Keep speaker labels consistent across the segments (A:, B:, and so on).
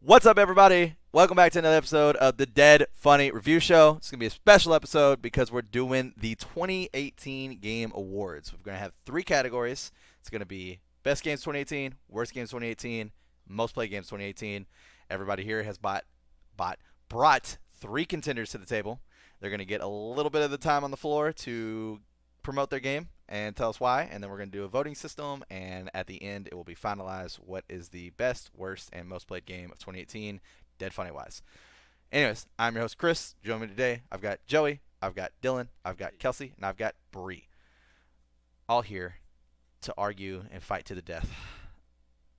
A: What's up, everybody? Welcome back to another episode of the Dead Funny Review Show. It's going to be a special episode because we're doing the 2018 Game Awards. We're going to have three categories. It's going to be Best Games 2018, Worst Games 2018, Most Played Games 2018. Everybody here has brought three contenders to the table. They're going to get a little bit of the time on the floor to promote their game and tell us why, and then we're going to do a voting system, and at the end it will be finalized what is the best, worst, and most played game of 2018 dead funny wise. Anyways, I'm your host Chris. Joining me today I've got Joey, I've got Dylan, I've got Kelsey, and I've got Bree, all here to argue and fight to the death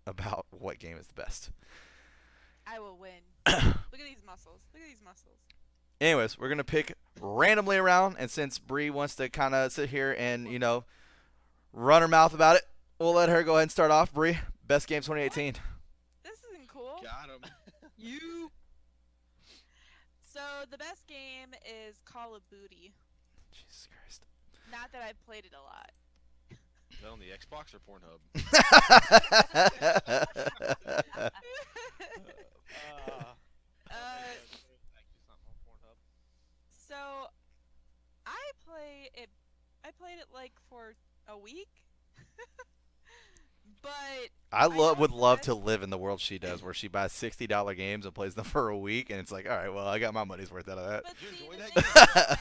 A: about what game is the best.
B: I will win. Look at these muscles. Look at these muscles.
A: Anyways, we're going to pick randomly around, and since Bree wants to kind of sit here and, run her mouth about it, we'll let her go ahead and start off. Bree, best game 2018.
B: This isn't cool.
C: Got him.
B: You. So the best game is Call of Booty.
A: Jesus Christ.
B: Not that I've played it a lot.
C: Is that on the Xbox or Pornhub?
B: So I played it like for a week. But
A: I
B: know
A: would love
B: it's
A: to live in the world she does, where she buys $60 games and plays them for a week, and it's like, all right, well, I got my money's worth out of that.
B: But
C: Did you
B: see,
C: enjoy
B: the
C: that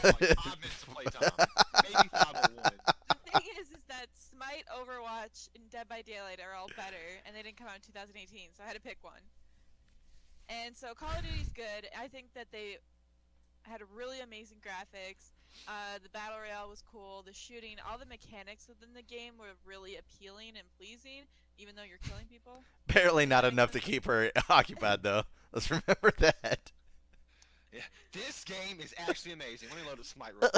B: thing
C: game?
B: is,
C: Like 5 minutes of playtime. Maybe 501.
B: the thing is that Smite, Overwatch, and Dead by Daylight are all better, and they didn't come out in 2018, so I had to pick one. And so Call of Duty's good. I think that they had really amazing graphics. The battle royale was cool. The shooting, all the mechanics within the game were really appealing and pleasing, even though you're killing people.
A: Barely not enough to keep her occupied, though. Let's remember that.
C: Yeah, this game is actually amazing. Let me load a Smite real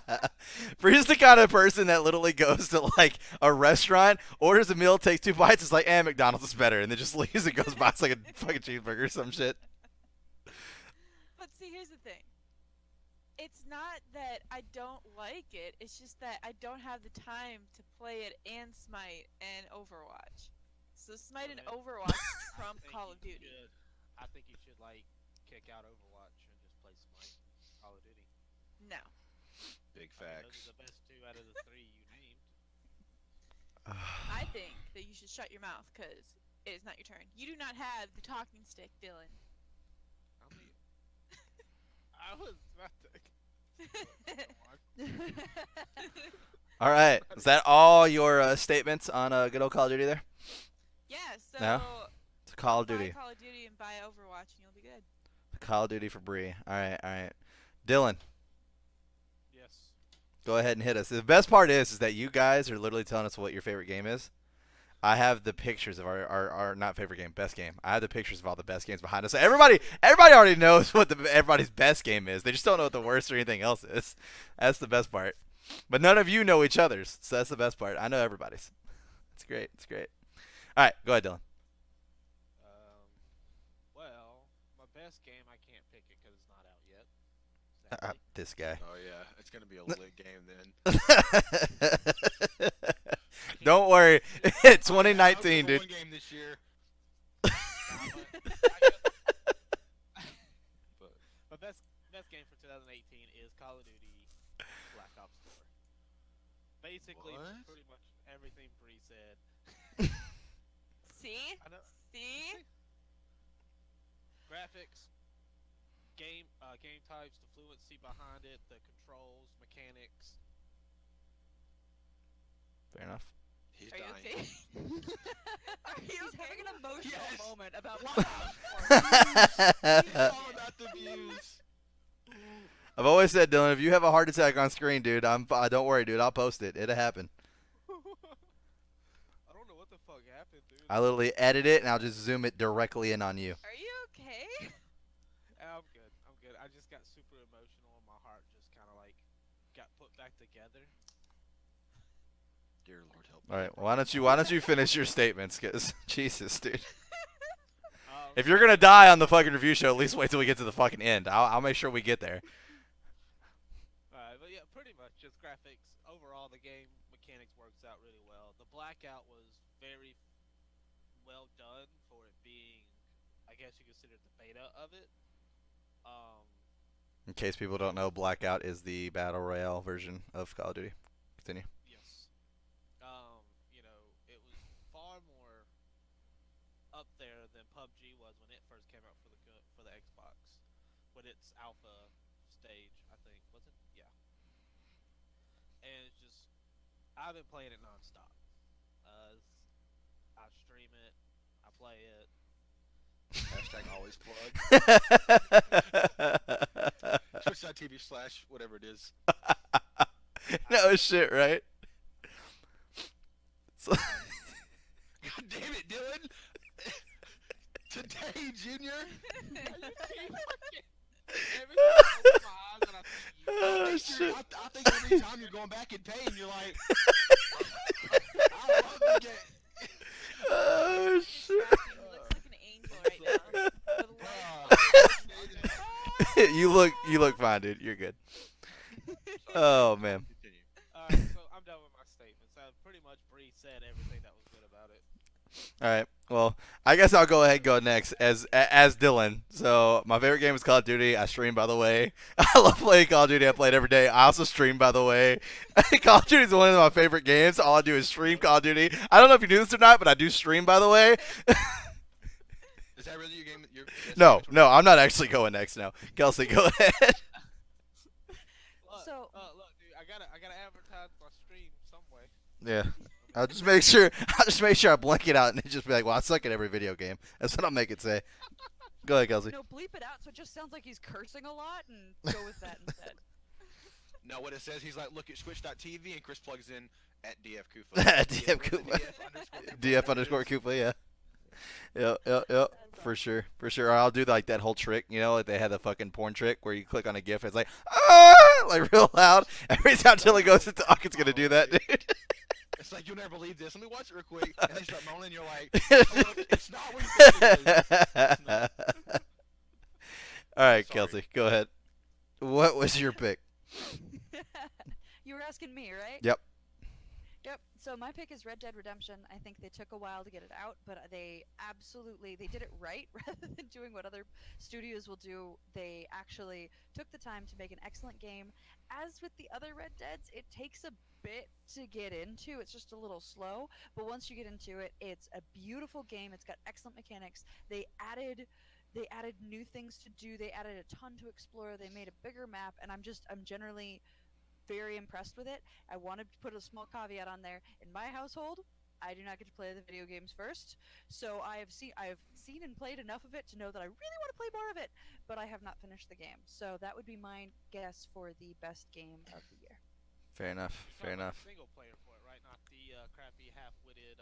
C: quick.
A: Bree's the kind of person that literally goes to, like, a restaurant, orders a meal, takes 2 bites, is like, McDonald's is better, and then just leaves and goes buys, like, a fucking cheeseburger or some shit.
B: But see, here's the thing. It's not that I don't like it. It's just that I don't have the time to play it and Smite and Overwatch. So Smite and Overwatch trump Call of Duty.
D: I think you should kick out Overwatch and just play Smite, Call of Duty.
B: No.
C: Big
D: Those
C: facts.
D: are the best two out of the three you named.
B: I think that you should shut your mouth because it is not your turn. You do not have the talking stick, Dylan.
D: I was about to.
A: All right. Is that all your statements on good old Call of Duty there?
B: Yeah, so
A: No? It's Call of
B: buy
A: Duty.
B: Call of Duty and buy Overwatch and you'll be good.
A: Call of Duty for Bree. All right. Dylan,
D: Yes.
A: go ahead and hit us. The best part is that you guys are literally telling us what your favorite game is. I have the pictures of our not favorite game, best game. I have the pictures of all the best games behind us. So everybody already knows what everybody's best game is. They just don't know what the worst or anything else is. That's the best part. But none of you know each other's, so that's the best part. I know everybody's. It's great. All right, go ahead, Dylan.
D: Well, my best game, I can't pick it because it's not out yet. Sadly.
A: This guy.
C: Oh yeah, it's gonna be a lit game then.
A: Don't worry. It's 2019, dude.
C: One game this year.
D: My best game for 2018 is Call of Duty Black Ops 4. Basically,
C: What?
D: pretty much everything Bree said.
B: See?
D: I know.
B: See?
D: Graphics, game types, the fluency behind it, the controls, mechanics.
A: Fair enough.
C: He's
B: Are you
C: dying.
B: okay? Are you
E: He's
B: okay?
E: having an emotional
C: Yes.
E: moment about
C: It's all about the views.
A: I've always said, Dylan, if you have a heart attack on screen, dude, don't worry, dude. I'll post it. It'll happen.
D: I don't know what the fuck happened, dude.
A: I literally edit it and I'll just zoom it directly in on you.
B: Are you okay?
D: I'm good. I just got super emotional and my heart just kind of got put back together.
C: Dear Lord, help me.
A: All right, why don't you finish your statements? Cause Jesus, dude.
D: Um,
A: If you're gonna die on the fucking review show, at least wait till we get to the fucking end. I'll make sure we get there.
D: but yeah, pretty much just graphics. Overall, the game mechanics works out really well. The blackout was very well done for it being guess you consider the beta of it. Um,
A: In case people don't know, Blackout is the battle royale version of Call of Duty. Continue.
D: yes. You know, it was far more up there than PUBG was when it first came out for the Xbox, with its alpha stage, I think, was it? Yeah. And it's just I've been playing it nonstop. I stream it, I play it.
C: Hashtag always plug. Twitch.tv/ whatever it is.
A: No shit, right? So
C: God damn it, Dylan! Today, Junior.
A: oh shit.
C: I think every time you're going back in pain, you're like, I love to get.
A: Oh shit.
B: He looks like an angel right now. With light
A: you look fine, dude. You're good. Oh man.
C: Continue.
D: Alright, so I'm done with my statements. Pretty much Bree said everything that was good about it.
A: All right. Well, I guess I'll go ahead and go next as Dylan. So my favorite game is Call of Duty. I stream, by the way. I love playing Call of Duty. I play it every day. I also stream, by the way. Call of Duty is one of my favorite games. All I do is stream Call of Duty. I don't know if you knew this or not, but I do stream, by the way.
C: Is that really your game?
A: No, I'm not actually going next now. Kelsey, go ahead.
D: Look,
B: So-
D: look, dude, I gotta advertise my stream some way.
A: Yeah. I'll just make sure I blank it out and it just be like, well, I suck at every video game. That's what I'll make it say. Go ahead, Kelsey.
E: No, bleep it out so it just sounds like he's cursing a lot and go with that instead.
C: No, what it says, he's like, look at Twitch.tv, and Chris plugs in at DF Kufa.
A: At DF Kufa. DF_Kufa, yeah. Yep. For sure. Or I'll do like that whole trick, you know, like they had the fucking porn trick where you click on a GIF and it's like, ah, like real loud. Every time Tilly goes to talk, it's gonna do that, dude.
C: It's like, you'll never believe this. Let me watch it real quick. And they start moaning, you're like, oh, look, it's not what you think it is. It's not.
A: All right,
C: Sorry.
A: Kelsey, go ahead. What was your pick?
E: You were asking me, right?
A: Yep.
E: Yep. So my pick is Red Dead Redemption. I think they took a while to get it out, but they did it right rather than doing what other studios will do. They actually took the time to make an excellent game. As with the other Red Deads, it takes a bit to get into. It's just a little slow, but once you get into it, it's a beautiful game. It's got excellent mechanics. They added new things to do. They added a ton to explore. They made a bigger map, and I'm generally very impressed with it. I want to put a small caveat on there. In my household, I do not get to play the video games first, so I have seen and played enough of it to know that I really want to play more of it, but I have not finished the game. So that would be my guess for the best game of the year.
A: Fair enough.
D: You found a single player for it, right? Not the crappy half-witted,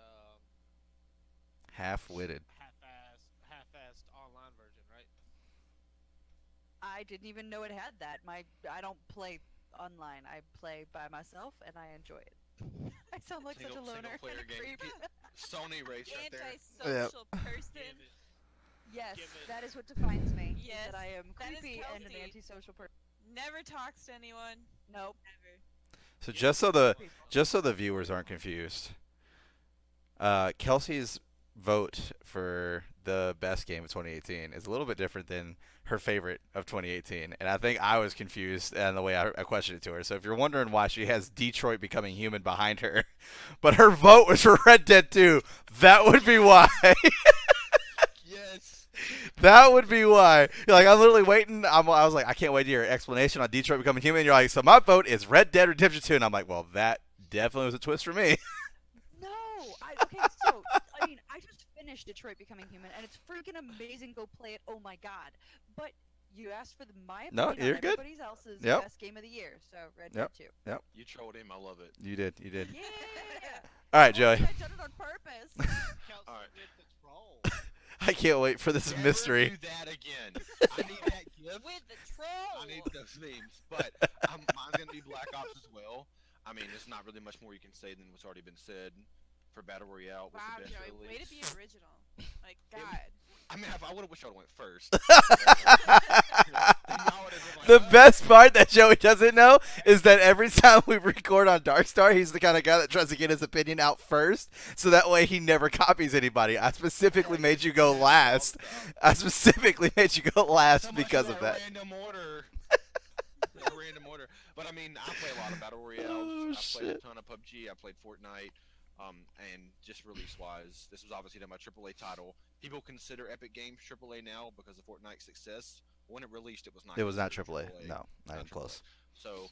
A: Half-witted.
D: half-assed online version, right?
E: I didn't even know it had that. I don't play online. I play by myself, and I enjoy it. I sound like such a loner.
C: Single-player
E: and a
C: game.
E: creep.
C: Sony race right there.
B: antisocial person.
D: Give it.
E: Yes,
D: Give it-
E: that is what defines me. is
B: Yes,
E: that I am
B: that is
E: creepy and an
B: Kelsey.
E: antisocial person.
B: Never talks to anyone.
E: Nope.
B: Never.
A: So just so the viewers aren't confused, Kelsey's vote for the best game of 2018 is a little bit different than her favorite of 2018, and I think I was confused in the way I questioned it to her. So if you're wondering why she has Detroit Becoming Human behind her, but her vote was for Red Dead 2, that would be why.
C: Yes.
A: That would be why. You're like, I'm literally waiting. I was like, I can't wait to hear your explanation on Detroit Becoming Human. You're like, so my vote is Red Dead Redemption 2. And I'm like, well, that definitely was a twist for me.
E: No. Okay, so I mean, I just finished Detroit Becoming Human, and it's freaking amazing. Go play it. Oh my god. But you asked for my
A: No,
E: opinion
A: you're
E: on
A: good.
E: everybody else's
A: Yep.
E: best game of the year. So Red
A: Yep.
E: Dead 2.
C: You trolled him. I love it.
A: You did.
E: Yeah.
A: All right, Joey.
E: I done it on purpose.
D: Kelsey
C: Alright.
D: with the troll.
A: I can't wait for this
C: Never
A: mystery.
C: do that again. I need that gift.
B: With the troll.
C: I need those memes. But mine's going to be Black Ops as well. I mean, there's not really much more you can say than what's already been said. For Battle Royale, was
B: Wow,
C: the best
B: Joey, way to
C: release.
B: be original. Like, God.
C: I mean, I would have wished I would have went first. Then y'all would've been like,
A: The
C: "Oh."
A: best part that Joey doesn't know is that every time we record on Darkstar, he's the kind of guy that tries to get his opinion out first, so that way he never copies anybody. I specifically made you go last. I specifically made you go
C: So
A: last
C: much
A: because
C: for
A: of that.
C: Random order. That random order. But I mean, I play a lot of battle royales.
A: Oh,
C: I played a
A: shit.
C: ton of PUBG. I played Fortnite. And just release-wise, this was obviously my AAA title. People consider Epic Games AAA now because of Fortnite's success. When it released, it was not.
A: It was not
C: considered
A: AAA. No, not even
C: AAA.
A: close.
C: So,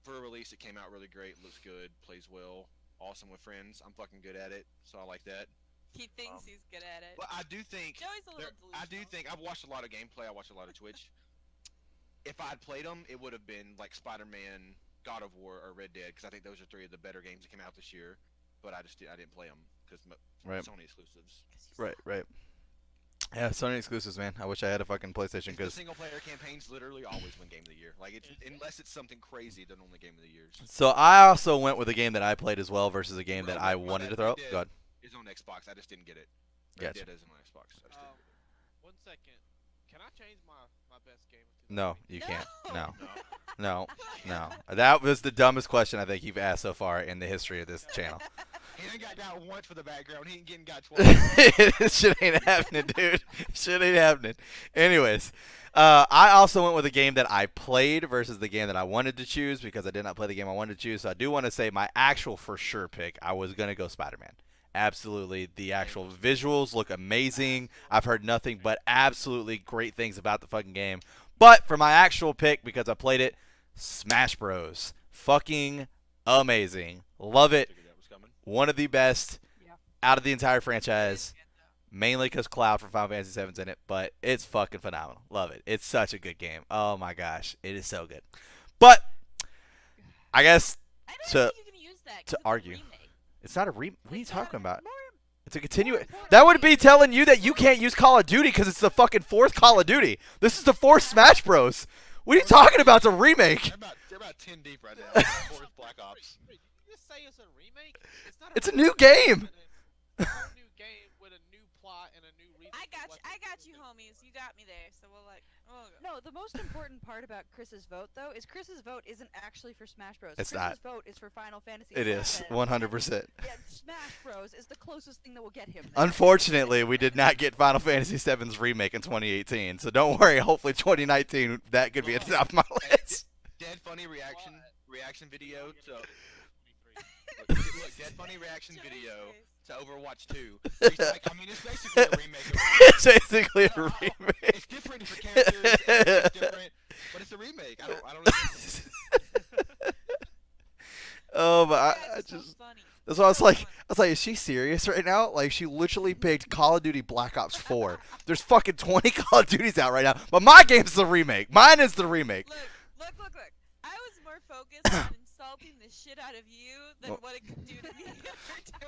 C: for a release, it came out really great. Looks good. Plays well. Awesome with friends. I'm fucking good at it, so I like that.
B: He thinks he's good at it.
C: But I do think
B: Joey's a little delusional.
C: I do think I've watched a lot of gameplay. I watched a lot of Twitch. If I had played them, it would have been like Spider-Man, God of War, or Red Dead, because I think those are three of the better games that came out this year. But I didn't play them because
A: Right.
C: Sony exclusives.
A: Right. Yeah, Sony exclusives, man. I wish I had a fucking PlayStation
C: The
A: because.
C: single-player campaigns literally always win Game of the Year. Like it's unless it's something crazy, they're normally Game of the Years.
A: So I also went with a game that I played as well versus a game that I
C: My
A: wanted to
C: bad,
A: throw.
C: Red Dead
A: Go ahead.
C: is on Xbox. I just didn't get it.
A: Gotcha.
C: Red Dead is on Xbox. I just didn't get it.
D: 1 second. Can I change my best game of 2020?
A: No, you
B: No.
A: can't. No,
C: No.
A: no. That was the dumbest question I think you've asked so far in the history of this channel.
C: He ain't got once for the background. He ain't getting got twice.
A: This shit ain't happening, dude. Shit ain't happening. Anyways, I also went with a game that I played versus the game that I wanted to choose because I did not play the game I wanted to choose. So I do want to say my actual for sure pick, I was going to go Spider-Man. Absolutely. The actual visuals look amazing. I've heard nothing but absolutely great things about the fucking game. But for my actual pick, because I played it, Smash Bros. Fucking amazing. Love it.
C: Figured that was coming.
A: One of the best
E: Yeah.
A: out of the entire franchise. Mainly because Cloud from Final Fantasy VII's in it, but it's fucking phenomenal. Love it. It's such a good game. Oh my gosh, it is so good. But I guess
B: I don't
A: to-
B: think you can use that 'cause
A: to
B: it's a
A: argue.
B: remake.
A: it's not a re. What are you talking about?
E: More
A: It's a continue.
E: important-
A: That would be telling you that you can't use Call of Duty because it's the fucking fourth Call of Duty. This is the fourth Smash Bros. What are you talking about? It's a remake.
C: They're about 10 deep right now. Fourth Black Ops.
D: Wait, did you just say it's a remake? It's not.
A: It's a
D: remake,
A: new game.
D: It's a whole new game with a new plot and a new reason.
B: I got you, homies. You got me there. So we'll like. Oh,
E: No, the most important part about Chris's vote, though, is Chris's vote isn't actually for Smash Bros.
A: It's
E: Chris's
A: not.
E: vote is for Final Fantasy.
A: It is
E: VII.
A: 100%.
E: Yeah, Smash Bros. Is the closest thing that will get him there.
A: Unfortunately, we did not get Final Fantasy VII's remake in 2018, so don't worry. Hopefully, 2019 that could be at the top of my list.
C: Dead funny reaction video to
D: 23.
C: look, Dead funny reaction
B: Joey's
C: video
B: face.
C: to Overwatch 2. He's like, I mean, it's basically a remake. Of
A: It's basically a remake.
C: It's different for characters. It's different, but it's a remake. I don't know.
A: Oh, but
B: guys
A: I
B: are so
A: just.
B: funny.
A: That's why I was
B: So
A: like,
B: funny.
A: is she serious right now? Like, she literally picked Call of Duty Black Ops 4. There's fucking 20 Call of Duties out right now, but my game's the remake. Mine is the remake.
B: Look. I was more focused on insulting the shit out of you than
A: Well-
B: what it could do to me.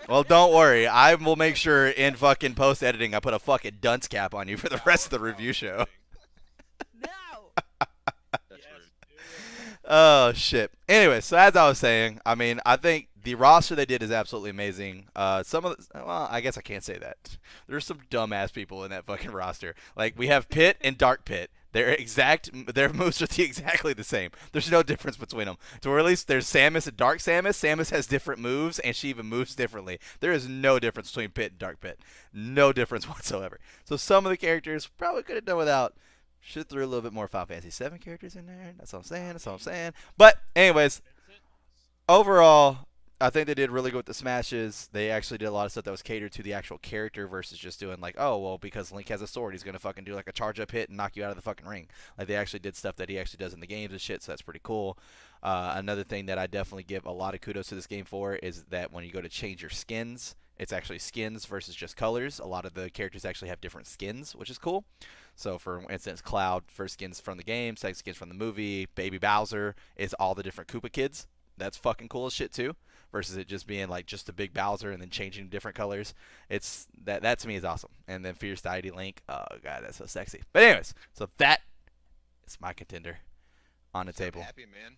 A: Well, don't worry. I will make sure in fucking post editing I put a fucking dunce cap on you for the rest of the review show.
E: No.
C: That's
D: Yes,
C: rude.
D: do it.
A: Oh shit. Anyway, so as I was saying, I mean, I think the roster they did is absolutely amazing. Some of the, well, I guess I can't say that. There's some dumbass people in that fucking roster. Like we have Pit and Dark Pit. Their moves are exactly the same. There's no difference between them. So or at least there's Samus and Dark Samus. Samus has different moves, and she even moves differently. There is no difference between Pit and Dark Pit. No difference whatsoever. So some of the characters probably could have done without. Should throw a little bit more Final Fantasy VII characters in there. That's what I'm saying. But anyways,
D: Vincent?
A: overall, I think they did really good with the smashes. They actually did a lot of stuff that was catered to the actual character versus just doing like, oh, well, because Link has a sword, he's going to fucking do like a charge up hit and knock you out of the fucking ring. Like they actually did stuff that he actually does in the games and shit, so that's pretty cool. Another thing that I definitely give a lot of kudos to this game for is that when you go to change your skins, it's actually skins versus just colors. A lot of the characters actually have different skins, which is cool. So, for instance, Cloud, first skins from the game, second skins from the movie. Baby Bowser is all the different Koopa kids. That's fucking cool as shit too. Versus it just being like just a big Bowser and then changing different colors. It's that to me is awesome. And then Fierce Deity Link, oh god, that's so sexy. But anyways, so that is my contender on the table.
C: Happy man.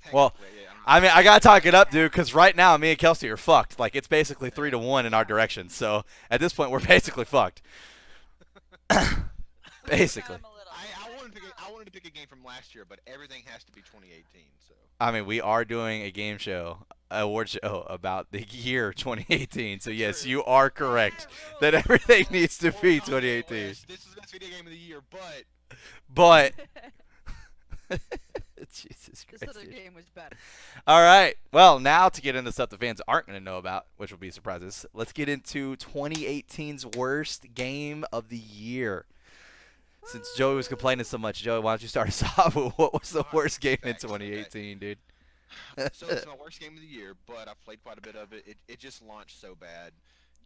C: Hang
A: Well,
C: on, wait, yeah,
A: I mean, I gotta talk it up, dude, because right now me and Kelsey are fucked. Like it's basically 3-1 in our direction. So at this point, we're basically fucked. Basically.
B: I'm a little.
C: I wanted to pick a game from last year, but everything has to be 2018. So
A: I mean, we are doing a game show, award show about the year 2018. So yes,
C: True.
A: you are correct
B: Yeah,
A: that
B: rules.
A: everything needs to
C: Or
A: be
C: Kanye
A: 2018.
C: West, this is the best video game of the year, but
A: But Jesus
E: This
A: Christ.
E: other
A: dude.
E: game was better.
A: All right. Well, now to get into stuff the fans aren't going to know about, which will be surprises, let's get into 2018's worst game of the year. Since Joey was complaining so much, Joey, why don't you start us off with what was the
C: Alright,
A: worst game in
C: facts, okay.
A: 2018, dude?
C: so it's my worst game of the year, but I've played quite a bit of it. It just launched so bad.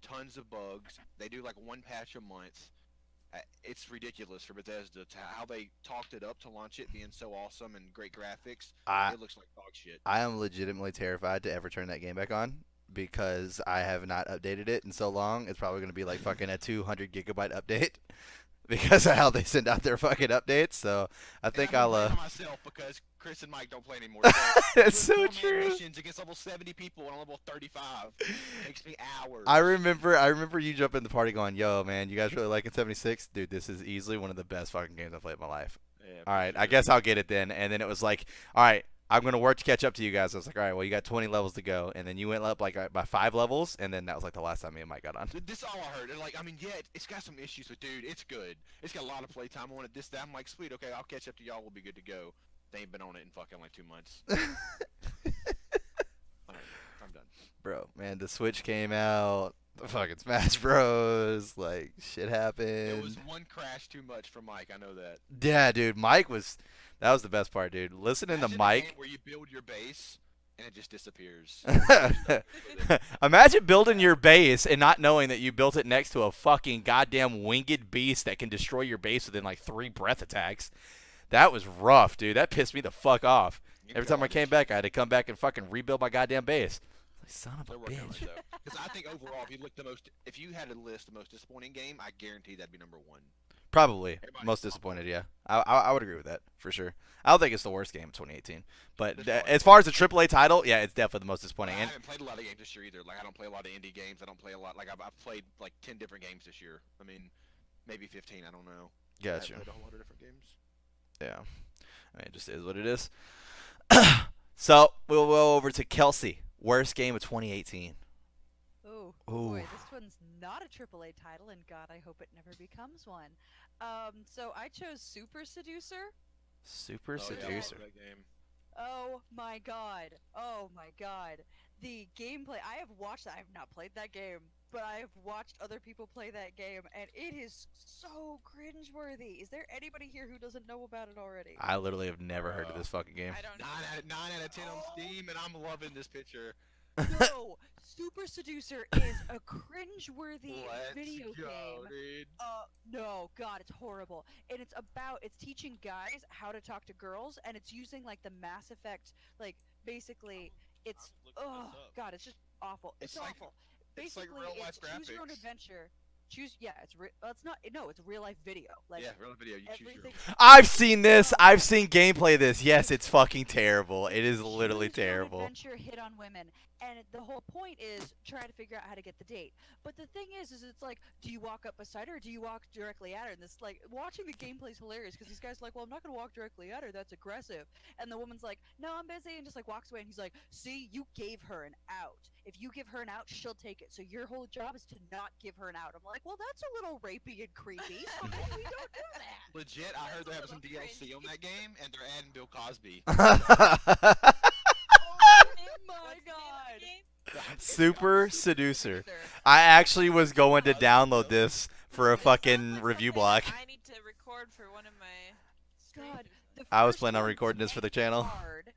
C: Tons of bugs. They do like one patch a month. It's ridiculous for Bethesda to how they talked it up to launch it being so awesome and great graphics. It looks like dog shit.
A: I am legitimately terrified to ever turn that game back on because I have not updated it in so long. It's probably going to be like fucking a 200 gigabyte update because of how they send out their fucking updates. So I think
C: and I'm
A: I'll.
C: blaming myself because Chris and Mike don't play anymore. So
A: That's
C: doing
A: so
C: four-man
A: true.
C: Missions against level 70 people and level 35 takes me hours.
A: I remember you jump in the party going, "Yo, man, you guys really liking 76? Dude, this is easily one of the best fucking games I've played in my life."
C: Yeah,
A: All right,
C: for
A: I
C: sure.
A: guess I'll get it then. And then it was like, all right, I'm gonna work to catch up to you guys. I was like, all right, well, you got 20 levels to go, and then you went up like by 5 levels, and then that was like the last time me and Mike got on.
C: This is all I heard. And like, I mean, yeah, it's got some issues, but dude, it's good. It's got a lot of playtime on it. This, that. I'm like, sweet, okay, I'll catch up to y'all. We'll be good to go. They ain't been on it in fucking like 2 months. Alright, I'm done.
A: Bro, man, the Switch came out. The fucking Smash Bros. Like shit
C: It
A: happened.
C: was one crash too much for Mike. I know that.
A: Yeah, dude, Mike was. That was the best part, dude. Listening to
C: Imagine a
A: Mike.
C: game where you build your base and it just disappears.
A: Imagine building your base and not knowing that you built it next to a fucking goddamn winged beast that can destroy your base within like 3 breath attacks. That was rough, dude. That pissed me the fuck off. Every time I came back, I had to come back and fucking rebuild my goddamn base. Like, son of
C: They're
A: a
C: working on
A: bitch.
C: it though. Because I think overall, if you had to list the most disappointing game, I guarantee that'd be number 1.
A: Probably
C: Everybody's
A: most
C: awful.
A: disappointed. Yeah, I would agree with that for sure. I don't think it's the worst game of 2018, but
C: This one.
A: as far as a AAA title, yeah, it's definitely the most
C: I
A: disappointing. And
C: haven't played a lot of games this year either. Like I don't play a lot of indie games. I don't play a lot. Like I've played like 10 different games this year. I mean, maybe 15. I don't know.
A: gotcha.
C: I've played a whole lot of different games.
A: Yeah, I mean, it just is what it is. So we'll go over to Kelsey. Worst game of 2018.
E: Oh
A: Ooh.
E: boy, this one's not a AAA title, and God, I hope it never becomes one. So I chose Super Seducer.
A: Super
C: Oh, yeah, I love
A: Seducer.
C: that game.
E: Oh my God! Oh my God! The gameplay. I have watched. I have not played that game, but I have watched other people play that game, and it is so cringeworthy. Is there anybody here who doesn't know about it already?
A: I literally have never heard of this fucking game.
B: I don't know.
C: 9 out of 10 on
E: Oh.
C: Steam, and I'm loving this picture.
E: No, Super Seducer is a cringeworthy
C: Let's
E: video
C: go,
E: game.
C: dude.
E: No, God, it's horrible. And it's teaching guys how to talk to girls, and it's using like the Mass Effect, like basically, it's
D: I'm looking
E: oh
D: this up.
E: God, it's just awful. It's
C: It's like-
E: awful.
C: it's like
E: Basically,
C: real-life
E: it's choose your own
C: graphics.
E: adventure. It's not. No, it's real life video. Like
C: Yeah, real video. You choose your
E: everything.
A: I've seen this. I've seen gameplay of this. Yes, it's fucking terrible. It is literally
E: Choose your own
A: terrible.
E: Adventure hit on women, and the whole point is trying to figure out how to get the date. But the thing is it's like, do you walk up beside her, or do you walk directly at her? And this like watching the gameplay is hilarious because this guy's like, well, I'm not gonna walk directly at her. That's aggressive. And the woman's like, no, I'm busy, and just like walks away. And he's like, see, you gave her an out. If you give her an out, she'll take it. So your whole job is to not give her an out. I'm like, well, that's a little rapey and creepy. So maybe we don't do that.
C: Legit, I heard
B: That's
C: they're
B: a
C: having some
B: little
C: DLC on that game, and they're adding Bill Cosby.
E: Oh my
B: What's the name
E: God.
B: of the game?
A: Super Seducer. I actually was going to download this for a
B: It sounds
A: fucking
B: like
A: review
B: something
A: block.
B: I need to record for one of my streams
E: God,
B: or something.
E: the
A: I was
E: first
A: planning on
E: one
A: recording this for the
E: is
A: channel.
E: hard,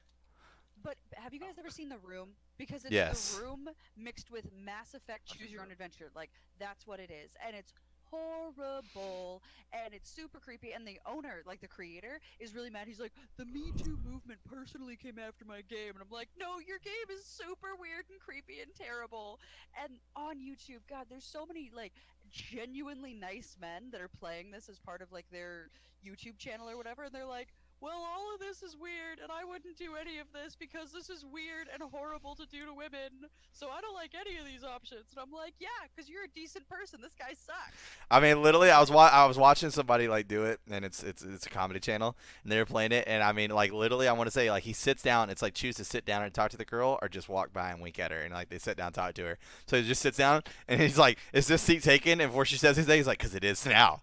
E: but have you guys ever seen The Room? Because it's
A: Yes.
E: The Room mixed with Mass Effect
C: I've
E: Choose
C: seen
E: Your
C: The
E: Own
C: Room.
E: Adventure. Like, that's what it is. And it's horrible. And it's super creepy. And the owner, like the creator, is really mad. He's like, the Me Too movement personally came after my game. And I'm like, no, your game is super weird and creepy and terrible. And on YouTube, God, there's so many, like, genuinely nice men that are playing this as part of, like, their YouTube channel or whatever. And they're like, well, all of this is weird, and I wouldn't do any of this because this is weird and horrible to do to women. So I don't like any of these options. And I'm like, yeah, because you're a decent person. This guy sucks.
A: I mean, literally, I was watching somebody like do it, and it's a comedy channel, and they were playing it, and I mean, like literally, I want to say like he sits down. It's like choose to sit down and talk to the girl, or just walk by and wink at her, and like they sit down and talk to her. So he just sits down, and he's like, "Is this seat taken?" And before she says his name, he's like, "Cause it is now."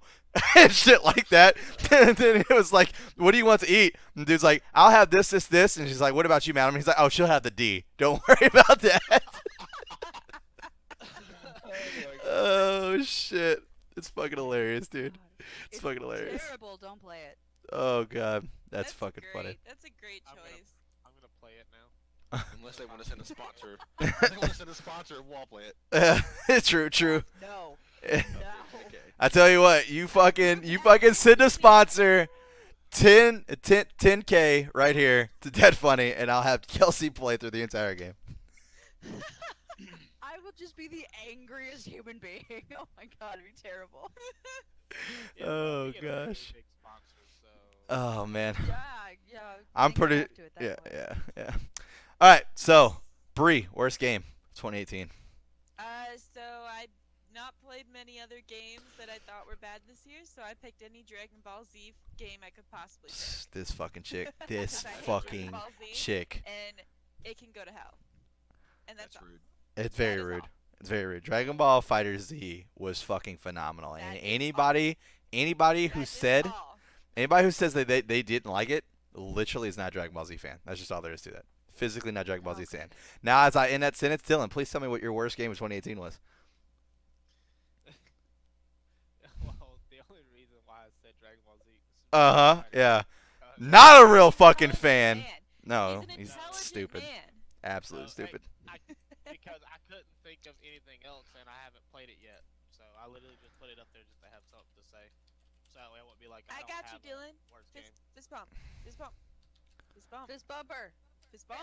A: And shit like that. And then it was like, "What do you want to eat?" And the dude's like, "I'll have this, this, this." And she's like, "What about you, madam?" And he's like, "Oh, she'll have the D. Don't worry about that." Oh shit. It's fucking hilarious, dude. It's fucking hilarious.
E: Terrible. Don't play it.
A: Oh god, that's fucking
B: great.
A: funny.
B: That's a great
D: I'm gonna-
B: choice.
D: I'm gonna play it now.
C: Unless they want to send a sponsor. If they want to send a sponsor, we'll play it.
A: True.
E: No.
C: Okay.
A: I tell you what, you fucking send a sponsor 10K right here to Dead Funny, and I'll have Kelsey play through the entire game.
E: I will just be the angriest human being. Oh my god, it'd be terrible.
D: Yeah,
A: Oh,
D: we get a really
A: gosh.
D: big sponsor, so
A: Oh man,
E: Yeah.
A: I'm
E: think we'll
A: pretty.
E: have to at that
A: Yeah,
E: point.
A: yeah. All right, so Bree, worst game, 2018.
B: So I not played many other games that I thought were bad this year, so I picked any Dragon Ball Z game I could possibly pick.
A: This fucking chick. This
B: 'Cause I hate Dragon
A: fucking
B: Ball Z,
A: chick.
B: and it can go to hell. And that's,
C: That's
B: all.
C: rude.
A: It's very
B: That is
A: rude.
B: all.
A: It's very rude. Dragon Ball Fighter Z was fucking phenomenal,
B: That
A: and
B: is
A: anybody who
B: That is
A: said
B: all.
A: anybody who says that they didn't like it, literally is not a Dragon Ball Z fan. That's just all there is to that. Physically not Dragon Ball Z fan. Now, as I end that sentence, Dylan, please tell me what your worst game of 2018 was.
D: well, the only reason why I said Dragon Ball Z. is
A: Yeah.
D: uh,
A: Not a real fucking
B: Intelligent
A: fan.
B: man.
A: No,
B: He's an
A: he's
B: intelligent
A: stupid.
B: man.
A: Absolutely
D: Okay.
A: stupid.
D: because I couldn't think of anything else, and I haven't played it yet. So I literally just put it up there just to have something to say. So that way I won't be like, I
B: I
D: don't
B: got you,
D: have a
B: Dylan.
D: worst
B: Fist,
D: game.
B: fist bump. Fist bump. Fist bump.
E: Fist bumper.
B: Fist bump.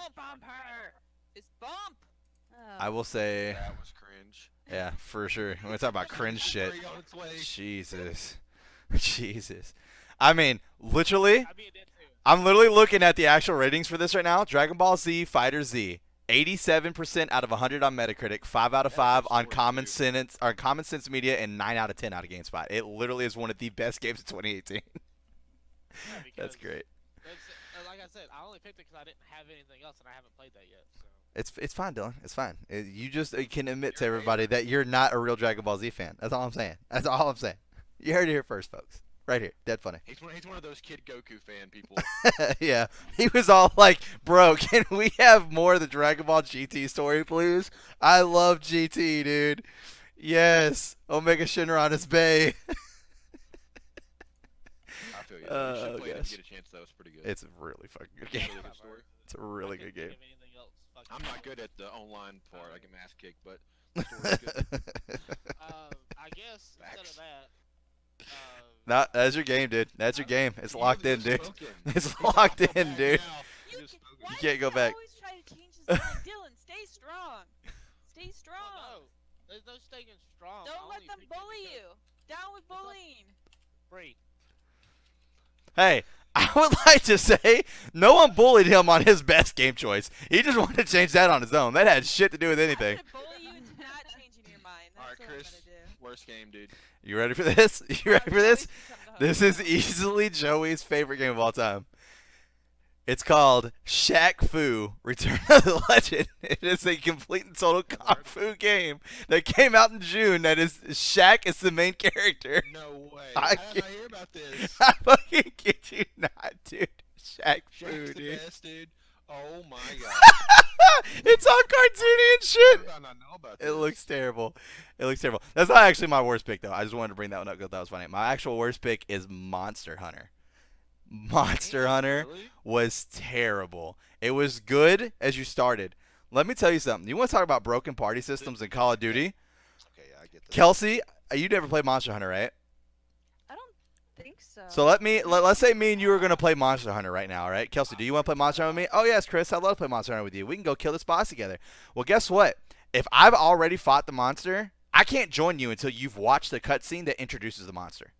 B: Fist bump.
E: Oh.
A: I will say,
C: That was cringe.
A: yeah, for sure. When we talk about cringe shit,
C: Free on its way.
A: Jesus, Jesus. I mean, literally,
D: I mean, it too.
A: I'm literally looking at the actual ratings for this right now. Dragon Ball Z Fighter Z, 87% out of 100 on Metacritic, 5 out of
C: That's
A: 5 on
C: short,
A: Common
C: dude.
A: Sense or Common Sense Media, and 9 out of 10 out of GameSpot. It literally is one of the best games of 2018.
D: Yeah,
A: That's
D: because
A: great.
D: like I said, I only picked it because I didn't have anything else, and I haven't played that yet. So.
A: It's fine, Dylan. It's fine. You just can admit to
C: You're a
A: everybody
C: hater.
A: that you're not a real Dragon Ball Z fan. That's all I'm saying. That's all I'm saying. You heard it here first, folks. Right here. Dead funny.
C: He's one of those Kid Goku fan people.
A: Yeah. He was all like, "Bro, can we have more of the Dragon Ball GT story, please? I love GT, dude. Yes. Omega Shinron is Bay."
C: I feel you.
A: Oh,
C: You should play it if
A: gosh.
C: you get a chance, though. It's pretty good.
A: It's a really fucking good
C: It's a
A: game.
C: really good story.
A: It's a really
D: I
A: good
D: couldn't
A: game.
D: think of anything else. Fucking
C: I'm not
D: awesome.
C: good at the online part. I get my ass kicked, but the story's good.
D: I guess instead
C: Facts.
D: of that.
A: Nah, that's your game, dude. That's your game. It's locked in, dude.
C: Spoken.
A: It's
C: He's
A: locked
C: off the
A: in,
C: back
A: dude.
C: now.
B: You,
C: He just
B: can,
C: spoken.
B: why
A: can't
B: do
A: go
B: you
A: back.
B: always try to change his mind? Dylan, stay strong. Stay strong.
D: Well, no, there's no staying strong.
B: Don't
D: I
B: let
D: only
B: them
D: picked it
B: bully
D: because-
B: you. Down with
D: not-
B: bullying.
D: Bree,
A: Hey, I would like to say no one bullied him on his best game choice. He just wanted to change that on his own. That had shit to do with anything.
B: I'm gonna bully you into not changing your mind.
C: All right,
B: That's what
C: Chris.
B: I'm gonna do.
C: Worst game, dude.
A: You ready for this? You ready for
B: Joey's
A: this?
B: become the host.
A: This is easily Joey's favorite game of all time. It's called Shaq Fu Return of the Legend. It is a complete and total Kung Fu game that came out in June. That is Shaq is the main character.
C: No way.
A: I
C: How did I hear about this?
A: I fucking kid you not, dude. Shaq Fu,
C: Shaq's the
A: dude.
C: best, dude. Oh my god.
A: It's all cartoony and shit.
C: How did I not know about this?
A: It looks terrible. It looks terrible. That's not actually my worst pick, though. I just wanted to bring that one up because that was funny. My actual worst pick is Monster Hunter. Monster Hunter
C: Really?
A: was terrible. It was good as you started. Let me tell you something. You want to talk about broken party systems in Call of Duty?
C: Okay, yeah, I get that.
A: Kelsey, you never played Monster Hunter, right?
E: I don't think so.
A: So let's say me and you are gonna play Monster Hunter right now, all right? Kelsey, do you want to play Monster Hunter with me? Oh yes, Chris, I'd love to play Monster Hunter with you. We can go kill this boss together. Well, guess what? If I've already fought the monster, I can't join you until you've watched the cutscene that introduces the monster.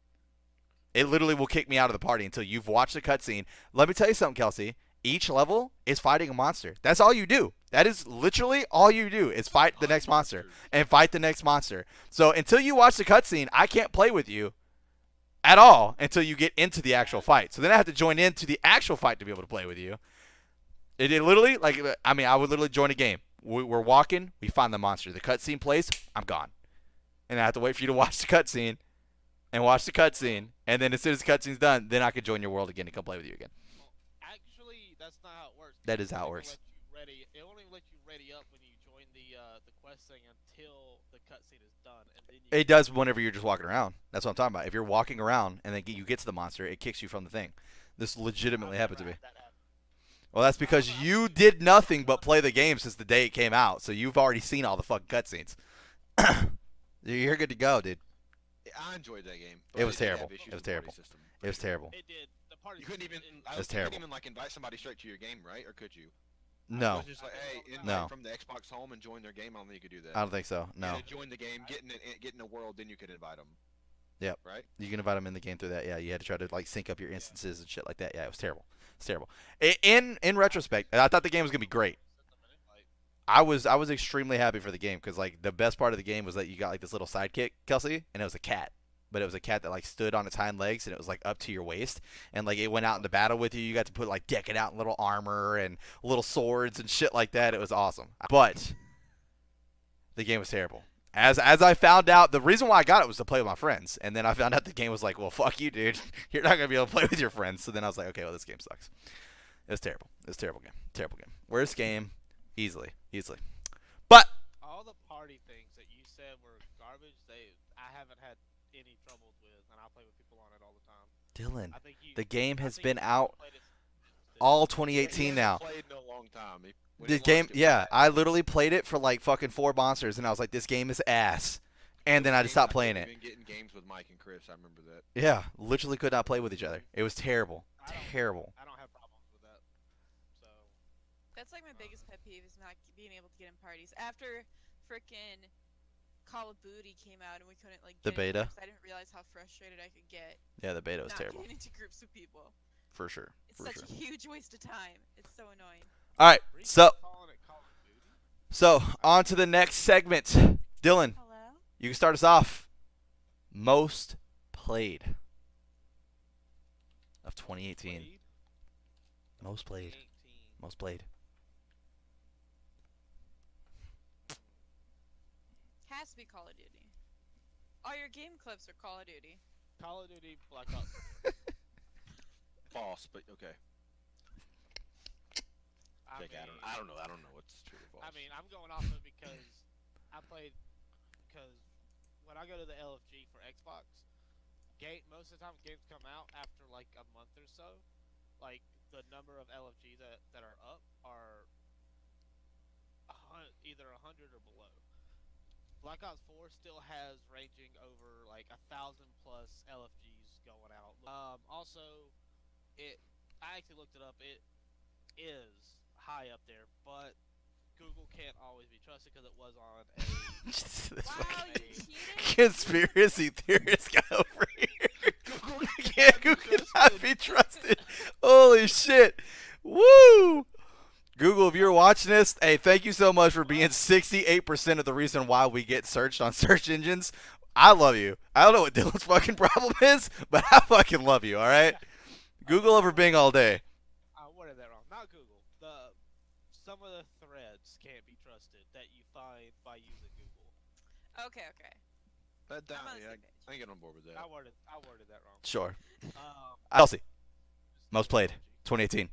A: It literally will kick me out of the party until you've watched the cutscene. Let me tell you something, Kelsey. Each level is fighting a monster. That's all you do. That is literally all you do is fight the next monster and fight the next monster. So until you watch the cutscene, I can't play with you at all until you get into the actual fight. So then I have to join into the actual fight to be able to play with you. It literally, I would literally join a game. We're walking, we find the monster. The cutscene plays, I'm gone. And I have to wait for you to watch the cutscene and watch the cutscene. And then as soon as the cutscene's done, then I can join your world again and come play with you again.
D: Actually, that's not how it works.
A: That is how it works.
D: It only let you ready up when you join the quest thing until the cutscene is done, and then you
A: It does whenever you're just walking around. That's what I'm talking about. If you're walking around and then you get to the monster, it kicks you from the thing. This legitimately happened to me. Well, that's because you did nothing but play the game since the day it came out, so you've already seen all the fucking cutscenes. You're good to go, dude.
C: I enjoyed that game.
A: It was
C: did have
A: terrible.
C: issues
A: It was
C: with the party
A: terrible.
C: system.
A: It was terrible.
D: It did. The party
C: You couldn't even.
A: It was
C: You
A: terrible.
C: couldn't even like invite somebody straight to your game, right? Or could you? It
A: No,
C: was just like, hey, invite
A: No.
C: from the Xbox home and join their game. I don't think you could do that.
A: I don't think so.
C: You
A: No.
C: had to join the game, get in the world, then you could invite them.
A: Yep.
C: Right.
A: You can invite them in the game through that. Yeah, you had to try to like sync up your instances and shit like that. Yeah, it was terrible. It's terrible. In retrospect, I thought the game was gonna be great. I was extremely happy for the game because like the best part of the game was that you got like this little sidekick, Kelsey, and it was a cat. But it was a cat that like stood on its hind legs and it was like up to your waist, and like it went out into battle with you. You got to put like deck it out in little armor and little swords and shit like that. It was awesome. But the game was terrible. As I found out, the reason why I got it was to play with my friends, and then I found out the game was like, well, fuck you, dude. You're not gonna be able to play with your friends. So then I was like, okay, well, this game sucks. It was terrible. It was a terrible game. Terrible game. Worst game, easily. But
D: all the party things that you said were garbage. I haven't had any troubles with, and I play with people on it all the time.
A: Dylan,
D: I think
A: the game
D: I
A: has
D: think
A: been
D: you
A: out
D: played it-
A: all
C: He
A: 2018
C: hasn't
A: now.
C: Played in a long time. When
A: The
C: he
A: game,
C: launched it,
A: yeah,
C: was
A: I literally played it for like fucking 4 monsters, and I was like, this game is ass. And then I just stopped playing it.
C: Been getting games with Mike and Chris. I remember that.
A: Yeah, literally could not play with each other. It was terrible.
D: I don't-
A: Terrible.
D: I don't have problems with that. So
B: That's like my biggest pet peeve is not being able to get in parties. After frickin' Call of Duty came out and we couldn't like
A: The
B: get in
A: beta?
B: groups, I didn't realize how frustrated I could get
A: Yeah, the beta was
B: not
A: terrible.
B: getting into groups with people.
A: For sure.
B: It's
A: For
B: such
A: sure.
B: a huge waste of time. It's so annoying.
A: All right,
D: Reed
A: so
D: calling it Call of Duty.
A: on to the next segment. Dylan,
B: Hello?
A: you can start us off. Most played of 2018.
D: Played?
A: Most played.
D: 2018.
A: Most played.
B: Has to be Call of Duty. All your game clips are Call of Duty.
D: Call of Duty Black Ops.
C: False, but okay.
D: I
C: Check,
D: mean,
C: I don't know. I don't know what's true or false.
D: I mean, I'm going off of it because because when I go to the LFG for Xbox, most of the time games come out after like a month or so. Like the number of LFG that are up are either 100 or below. Black Ops 4 still has ranging over like 1,000 plus LFGs going out. Also, I actually looked it up. It is high up there, but Google can't always be trusted because it was on a
A: This
B: Wow,
A: fucking
B: you cheated?
A: conspiracy theorist guy over here. Google cannot be trusted. Holy shit. Woo! Google, if you're watching this, hey, thank you so much for being 68% of the reason why we get searched on search engines. I love you. I don't know what Dylan's fucking problem is, but I fucking love you, alright? Google over Bing all day.
D: I worded that wrong. Not Google. Some of the threads can't be trusted that you find by using Google.
B: Okay.
C: That,
B: I'm on the
C: yeah,
B: same page.
C: I can get on board with that.
D: I worded that wrong.
A: Sure.
D: Um,
A: Kelsey, most played, 2018.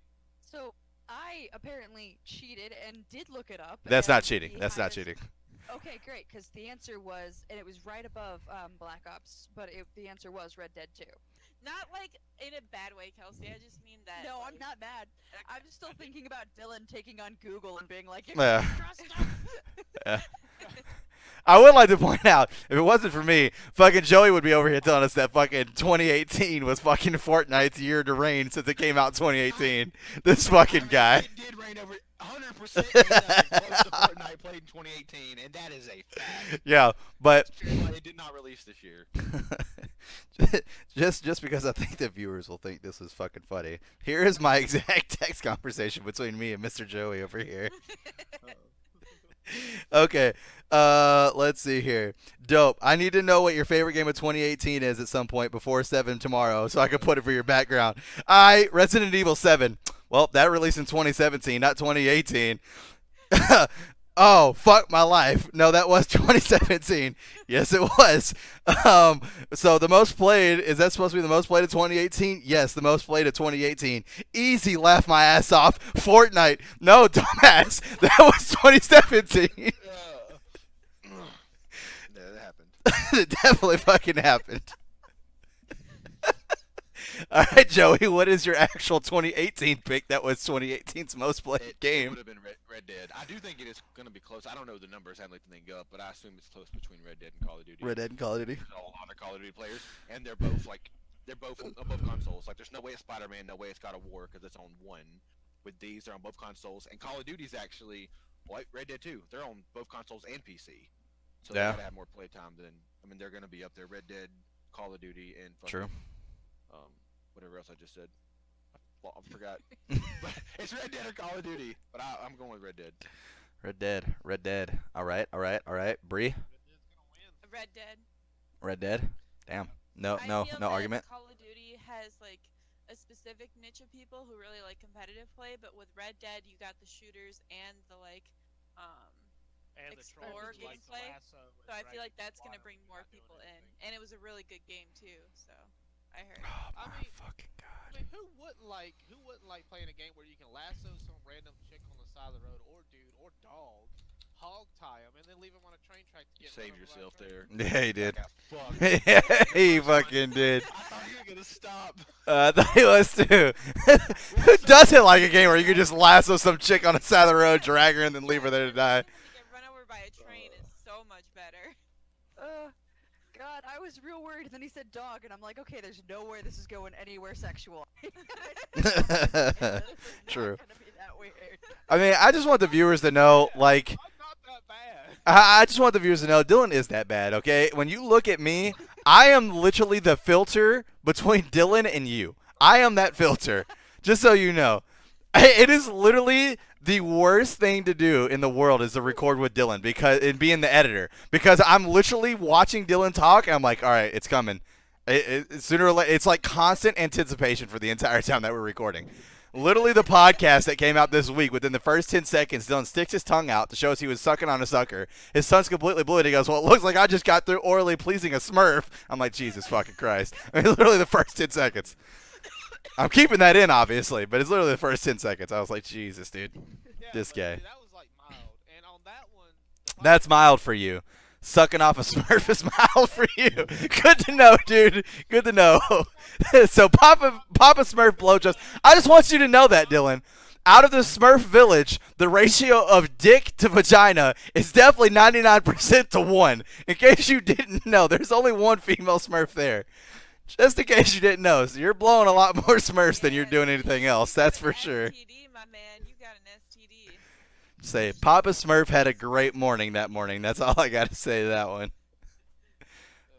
E: So I apparently cheated and did look it up.
A: That's not
E: and
A: cheating.
E: the
A: That's not
E: highest-
A: cheating.
E: Okay, great, because the answer was, and it was right above Black Ops, but the answer was Red Dead 2.
B: Not like in a bad way, Kelsey. I just mean that.
E: No,
B: like,
E: I'm not mad. I'm just still thinking about Dylan taking on Google and being like,
A: Yeah.
E: trust him.
A: Yeah. I would like to point out, if it wasn't for me, fucking Joey would be over here telling us that fucking 2018 was fucking Fortnite's year to reign since it came out in 2018. This fucking guy.
C: It did rain over. 100% ain't nothing close to Fortnite played in 2018, and that is a fact.
A: Yeah, but
C: But it did not release this year.
A: just because I think the viewers will think this is fucking funny. Here is my exact text conversation between me and Mr. Joey over here. Okay. Let's see here. Dope. I need to know what your favorite game of 2018 is at some point before 7 tomorrow so I can put it for your background. Resident Evil 7. Well, that released in 2017, not 2018. Oh, fuck my life. No, that was 2017. Yes, it was. So the most played, is that supposed to be the most played of 2018? Yes, the most played of 2018. Easy, laugh my ass off. Fortnite. No, dumbass. That was 2017.
C: Yeah, that happened.
A: It definitely fucking happened. All right, Joey, what is your actual 2018 pick that was 2018's most played
C: It
A: game?
C: would have been Red Dead. I do think it is going to be close. I don't know the numbers. I haven't looked the thing up, but I assume it's close between Red Dead and Call of Duty.
A: Red Dead and Call of Duty.
C: There's a lot of Call of Duty players, and they're both on both consoles. Like, there's no way it's Spider-Man, no way it's God of War, because it's on one. With these, they're on both consoles, and Call of Duty's actually like Red Dead 2. They're on both consoles and PC, so
A: Yeah.
C: they gotta have more playtime than. I mean, they're gonna be up there. Red Dead, Call of Duty, and fucking,
A: True.
C: whatever else I just said. I forgot. But it's Red Dead or Call of Duty, but I'm going with Red Dead.
A: Red Dead. Red Dead. All right. Bree?
B: Red Dead.
A: Red Dead? Damn. No
B: I feel that
A: argument.
B: Call of Duty has like a specific niche of people who really like competitive play, but with Red Dead you got the shooters and the
D: And the
B: Explore
D: trolls like
B: gameplay,
D: lasso and
B: so I feel like
D: dragon
B: that's gonna
D: water
B: bring more
D: without doing
B: people in.
D: anything.
B: And it was a really good game too, so I heard.
A: Oh,
D: I
A: my
D: mean-
A: fucking
D: I
A: God.
D: mean, who wouldn't like playing a game where you can lasso some random chick on the side of the road, or dude, or dog, hog tie him, and then leave him on a train track to
C: You
D: get
C: saved
D: run over by a
C: yourself
D: train?
C: there.
A: Yeah, he did.
C: I got fucked.
A: He fucking did.
C: I thought you were gonna stop.
A: I thought he was too. Who doesn't like a game where you can just lasso some chick on the side of the road, drag her, and then leave her there to die?
B: To get run over by a train is so much better.
E: God, I was real worried. And then he said dog, and I'm like, okay, there's no way this is going anywhere sexual. This is not
A: True.
E: gonna be that weird.
A: I mean, I just want the viewers to know, like,
D: I'm not that bad.
A: I just want the viewers to know Dylan is that bad, okay? When you look at me, I am literally the filter between Dylan and you. I am that filter, just so you know. It is literally the worst thing to do in the world is to record with Dylan and being the editor, because I'm literally watching Dylan talk and I'm like, all right, it's coming. Sooner or later, it's like constant anticipation for the entire time that we're recording. Literally, the podcast that came out this week, within the first 10 seconds, Dylan sticks his tongue out to show us he was sucking on a sucker. His tongue's completely blue, and he goes, well, it looks like I just got through orally pleasing a Smurf. I'm like, Jesus fucking Christ. I mean, literally the first 10 seconds. I'm keeping that in, obviously, but it's literally the first 10 seconds. I was like, Jesus, dude.
D: Yeah,
A: This
D: but,
A: guy.
D: dude, that was like mild, and on that one, the
A: That's mild for you. Sucking off a Smurf is mild for you. Good to know, dude. Good to know. So Papa Smurf blowjobs. I just want you to know that, Dylan. Out of the Smurf village, the ratio of dick to vagina is definitely 99% to 1. In case you didn't know, there's only one female Smurf there. Just in case you didn't know. So you're blowing a lot more Smurfs than you're doing anything else. That's for sure.
B: STD, my man, you got an STD.
A: Say, Papa Smurf had a great morning that morning. That's all I got to say to that one.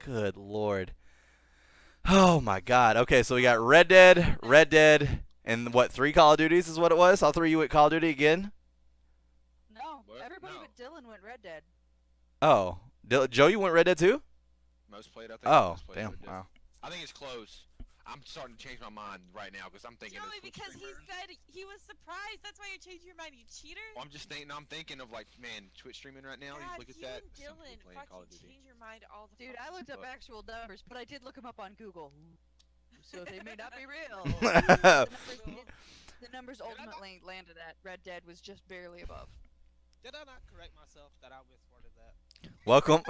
A: Good Lord. Oh, my God. Okay, so we got Red Dead, and what, 3 Call of Duties is what it was? All 3 you went Call of Duty again?
E: No,
C: What?
E: everybody
C: No.
E: but Dylan went Red Dead.
A: Oh. Joe, you went Red Dead too?
C: Most played, I think.
A: Oh,
C: most played
A: damn.
C: Red Dead.
A: Wow.
C: I think it's close. I'm starting to change my mind right now because I'm thinking. of
B: Joey,
C: Twitch
B: because he
C: streamers.
B: said he was surprised. That's why you changed your mind, you cheater.
C: Well, I'm thinking of like, man, Twitch streaming right now.
B: God,
C: you look at
B: you
C: that.
B: and
C: some people
B: Dylan
C: playing Call of
B: fucking
C: Duty.
B: change your mind all the
E: Dude,
B: fucking
E: I looked up
C: But-
E: actual numbers, but I did look them up on Google. So they may not be real. The numbers ultimately landed at Red Dead was just barely above.
D: Did I not correct myself that I misworded that?
A: Welcome.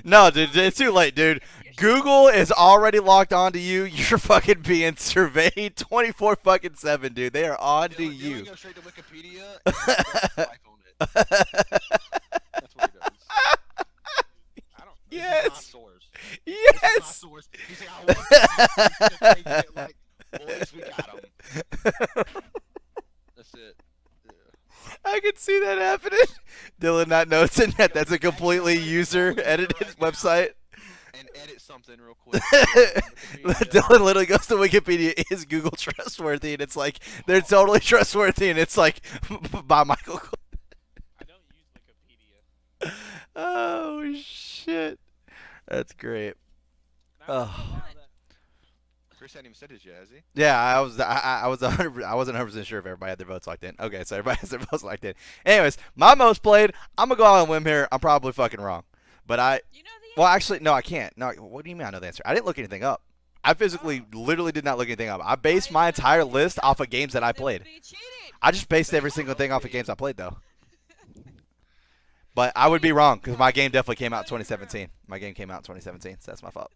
A: No, dude, it's too late, dude. Google is already locked onto you. You're fucking being surveyed 24 fucking 7, dude. They are on to
C: Dylan
A: you.
C: goes straight to Wikipedia and does like on it. That's what he does.
D: I don't.
C: This is
A: Yes.
C: my source. This is my
A: Yes.
C: source. He's like, I want this. He's gonna take it like, boys, we got him. That's it. Yeah.
A: not notes in that. That's a completely user-edited website.
C: And edit something real quick.
A: Dylan literally goes to Wikipedia. Is Google trustworthy? And it's like they're totally trustworthy. And it's like by Michael.
D: I don't use Wikipedia.
A: Oh shit, that's great.
D: And I
A: Oh.
D: don't know that-
C: Chris hadn't even said his yet, has he?
A: Yeah, I wasn't 100% sure if everybody had their votes locked in. Okay, so everybody has their votes locked in. Anyways, my most played. I'm gonna go out on a limb here. I'm probably fucking wrong, but
B: You know the
A: well, actually, no, I can't. No, what do you mean I know the answer? I didn't look anything up. I physically, literally did not look anything up. I based my entire list off of games that I
B: They would
A: played.
B: be cheating.
A: I just based every single thing off of games I played, though. But I would be wrong because my game definitely came out in 2017. My game came out in 2017, so that's my fault.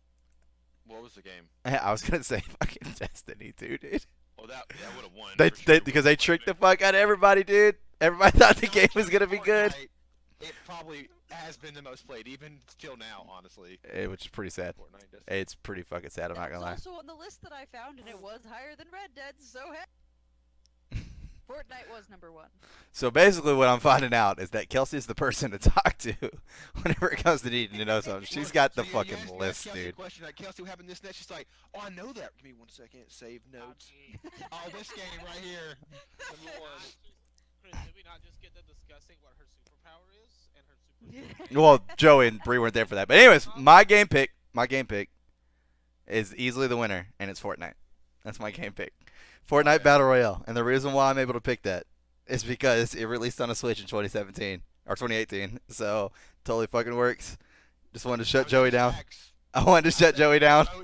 C: What was the game?
A: I was gonna say fucking Destiny 2, dude.
C: Well, that would have won.
A: They,
C: for
A: they
C: sure.
A: because they tricked the fuck out of everybody, dude. Everybody thought the game was gonna be good,
C: Fortnite, It probably has been the most played, even till now, honestly.
A: which is pretty sad.
C: Fortnite does.
A: It's pretty fucking sad. I'm not
E: That
A: gonna lie.
E: was also on the list that I found, and it was higher than Red Dead. So hey, Fortnite was number 1.
A: So basically, what I'm finding out is that Kelsey's the person to talk to whenever it comes to needing to know something. She's got the
C: So, yeah,
A: fucking
C: you asked
A: list,
C: Kelsey a
A: dude.
C: question like, Kelsey, what happened this next? She's like, oh, I know that. Give me 1 second. Save notes. Oh, this game right here. Number one.
D: Chris, did we not just get to discussing what her superpower is and her super?
A: Well, Joey and Bree weren't there for that. But anyways, my game pick is easily the winner, and it's Fortnite. That's my game pick. Fortnite
C: Okay.
A: Battle Royale. And the reason why I'm able to pick that is because it released on a Switch in 2017 or 2018. So totally fucking works. Just wanted to shut
C: Those
A: Joey
C: are
A: down.
C: facts.
A: I wanted to shut Joey down.
C: So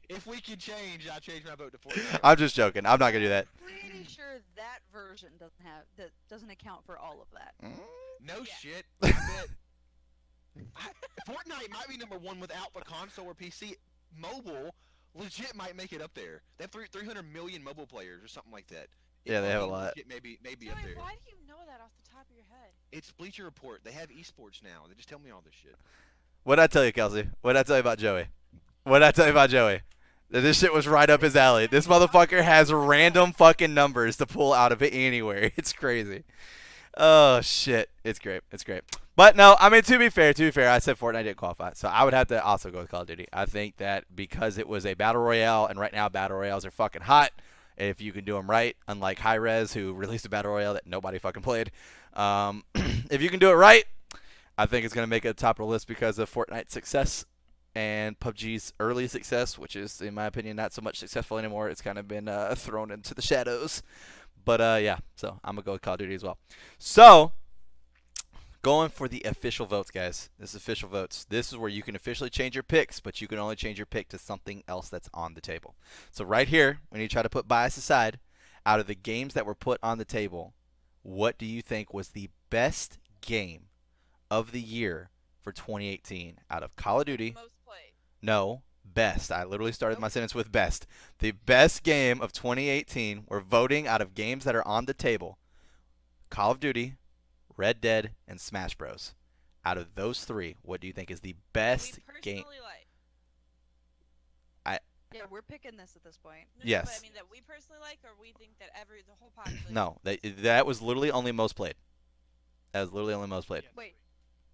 C: if we can change, I'll change my vote to Fortnite.
A: I'm just joking. I'm not gonna do that.
E: Pretty sure that version doesn't account for all of that.
C: No
B: Yeah.
C: shit. I bet. Fortnite might be number 1 without the console or PC. Mobile legit might make it up there. They have 300 million mobile players or something like that.
A: Yeah, they have a
C: Mobile
A: lot.
C: legit Maybe
B: Joey,
C: up there.
B: why do you know that off the top of your head?
C: It's Bleacher Report. They have esports now. They just tell me all this shit.
A: What'd I tell you, Kelsey? What'd I tell you about Joey? What'd I tell you about Joey? That this shit was right up his alley. This motherfucker has random fucking numbers to pull out of it anywhere. It's crazy. Oh shit. It's great. It's great. But no, I mean to be fair, I said Fortnite didn't qualify. So I would have to also go with Call of Duty. I think that because it was a battle royale, and right now battle royales are fucking hot. If you can do them right, unlike High Res, who released a battle royale that nobody fucking played. If you can do it right, I think it's gonna make it top of the list because of Fortnite's success and PUBG's early success, which is, in my opinion, not so much successful anymore. It's kind of been thrown into the shadows. But yeah, so I'm gonna go with Call of Duty as well. So, going for the official votes, guys. This is official votes. This is where you can officially change your picks, but you can only change your pick to something else that's on the table. So right here, when you try to put bias aside, out of the games that were put on the table, what do you think was the best game of the year for 2018 out of Call of Duty?
B: Most played.
A: No, best. I literally started my sentence with best. The best game of 2018, we're voting out of games that are on the table. Call of Duty, Red Dead, and Smash Bros. Out of those 3, what do you think is the best
B: we
A: game?
B: personally like.
E: Yeah, we're picking this at this point.
B: No, But
A: Yes.
B: I mean that we personally like, or we think that the whole population.
A: No, that was literally only most played. That was literally only most played.
D: Yeah,
E: Wait,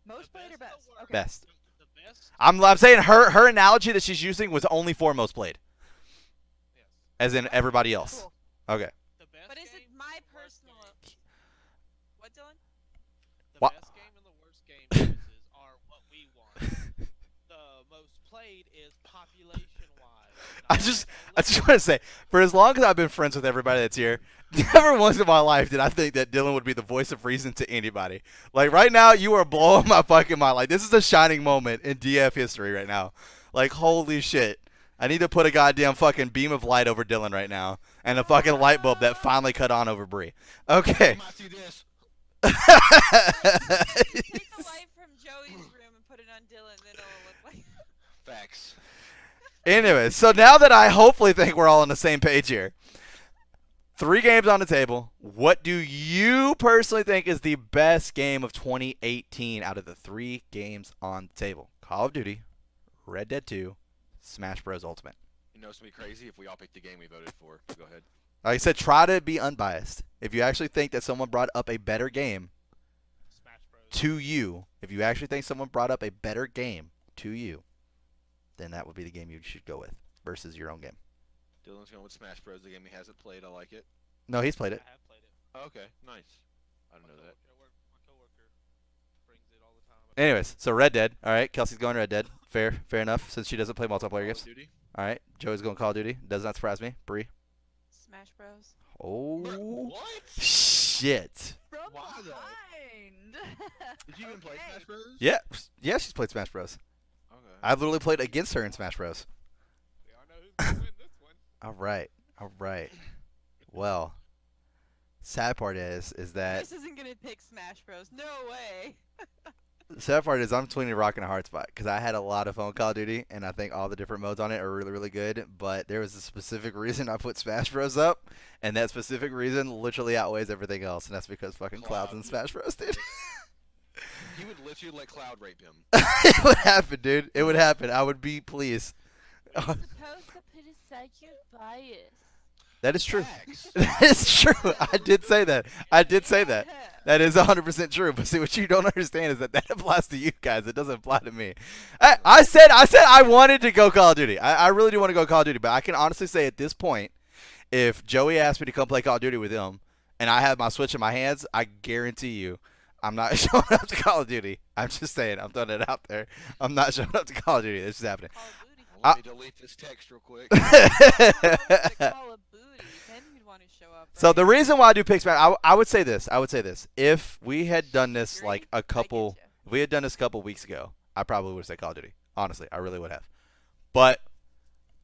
E: most played or
D: best
E: best?
D: or worst?
E: Okay.
A: Best.
D: The best?
A: I'm saying her analogy that she's using was only for most played,
D: Yes.
A: as in everybody else.
E: Cool.
A: Okay.
D: The best
B: But is it
D: game,
B: my
D: the worst
B: personal?
D: game.
B: What, Dylan?
D: The
A: Wha-
D: best game and the worst game choices are what we want. The most played is population-wise.
A: I just want to say, for as long as I've been friends with everybody that's here, never once in my life did I think that Dylan would be the voice of reason to anybody. Like right now, you are blowing my fucking mind. Like this is a shining moment in DF history right now. Like holy shit. I need to put a goddamn fucking beam of light over Dylan right now, and a fucking light bulb that finally cut on over Bree. Okay.
C: You might see this.
B: Take the light from Joey's room and put it on Dylan, then it'll look like.
C: Facts.
A: Anyway, so now that I hopefully think we're all on the same page here, 3 games on the table. What do you personally think is the best game of 2018 out of the 3 games on the table? Call of Duty, Red Dead 2, Smash Bros. Ultimate.
C: You know, it's gonna be crazy if we all picked the game we voted for. Go ahead.
A: Like I said, try to be unbiased. If you actually think that someone brought up a better game,
D: Smash Bros.
A: to you, if you actually think someone brought up a better game to you, then that would be the game you should go with versus your own game.
C: Dylan's going with Smash Bros. The game he hasn't played. I like it.
A: No, he's played it.
D: I have played it.
C: Oh, okay, nice. I didn't know that.
D: My coworker brings it all the time.
A: Anyways, so Red Dead. All right, Kelsey's going Red Dead. Fair enough, since she doesn't play multiplayer
C: Call of
A: games.
C: Duty.
A: All right, Joey's going Call of Duty. Does not surprise me. Bree.
B: Smash Bros.
A: Oh,
C: What?
A: shit.
E: From
C: Why though?
E: behind.
C: Did you even play
E: Okay.
C: Smash Bros?
A: Yeah, she's played Smash Bros.
C: Okay.
A: I literally played against her in Smash Bros.
D: We all know who's gonna win this one.
A: All right. Well, sad part is that
B: Chris isn't gonna pick Smash Bros. No way.
A: the sad part is I'm between a rock and a hard spot because I had a lot of fun with Call of Duty and I think all the different modes on it are really, really good. But there was a specific reason I put Smash Bros up, and that specific reason literally outweighs everything else, and that's because fucking Cloud's in Smash Bros, dude.
C: You would literally let Cloud rape him.
A: It would happen, dude. It would happen. I would be pleased.
F: Supposed to put aside your bias.
A: That is true.
C: Facts.
A: That is true. I did say that. That is 100% true. But see, what you don't understand is that applies to you guys. It doesn't apply to me. I said I wanted to go Call of Duty. I really do want to go Call of Duty. But I can honestly say at this point, if Joey asked me to come play Call of Duty with him, and I have my Switch in my hands, I guarantee you, I'm not showing up to Call of Duty. I'm just saying. I'm throwing it out there. I'm not showing up to Call of Duty. This is happening.
B: Call of Booty.
C: Let me delete this text real quick.
B: Call of Booty. Then you'd want to show up.
A: So
B: right?
A: the reason why I do pick Smash, I would say this. If we had done this
B: Agree.
A: like
B: I get
A: couple,
B: ya.
A: if we had done this a couple weeks ago, I probably would have said Call of Duty. Honestly, I really would have. But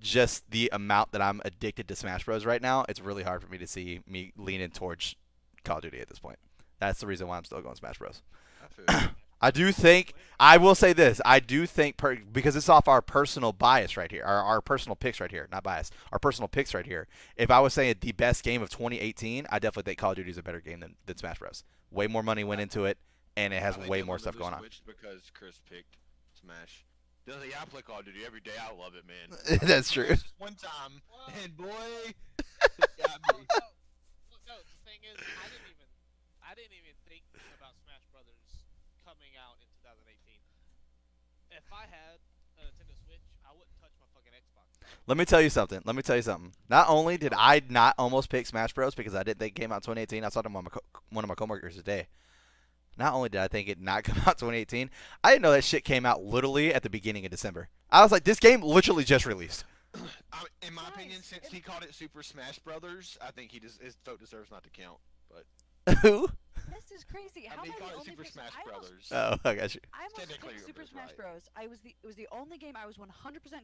A: just the amount that I'm addicted to Smash Bros right now, it's really hard for me to see me leaning towards Call of Duty at this point. That's the reason why I'm still going Smash Bros.
C: I feel you.
A: I do think, I will say this, I do think, because it's off our personal bias right here, our personal picks right here, not bias, our personal picks right here. If I was saying the best game of 2018, I definitely think Call of Duty is a better game than Smash Bros. Way more money went into it, and it has
C: I think
A: way
C: Dylan
A: more stuff
C: literally
A: going on.
C: switched because Chris picked Smash. Dylan, yeah, I play Call of Duty every day. I love it, man.
A: That's true.
C: Just one time, and boy, it got me.
D: No, the thing is, I didn't even think about Smash Brothers coming out in 2018. If I had a Nintendo Switch, I wouldn't touch my fucking Xbox.
A: Let me tell you something. Not only did I not almost pick Smash Bros. Because I didn't think it came out in 2018, I saw them on one of my coworkers today. Not only did I think it not come out 2018, I didn't know that shit came out literally at the beginning of December. I was like, this game literally just released.
C: In my opinion,
E: Nice.
C: since he called it Super Smash Brothers, I think his vote deserves not to count. But
A: Who?
E: This is crazy.
C: I
E: How
C: mean,
E: am
C: he
E: I the
C: called it
E: only
C: Super
E: person?
C: Smash
E: I almost,
C: Brothers.
A: Oh, I got you.
E: I almost
C: Technically,
E: picked Super
C: you're
E: Smash
C: right.
E: Bros. It was the only game I was 100%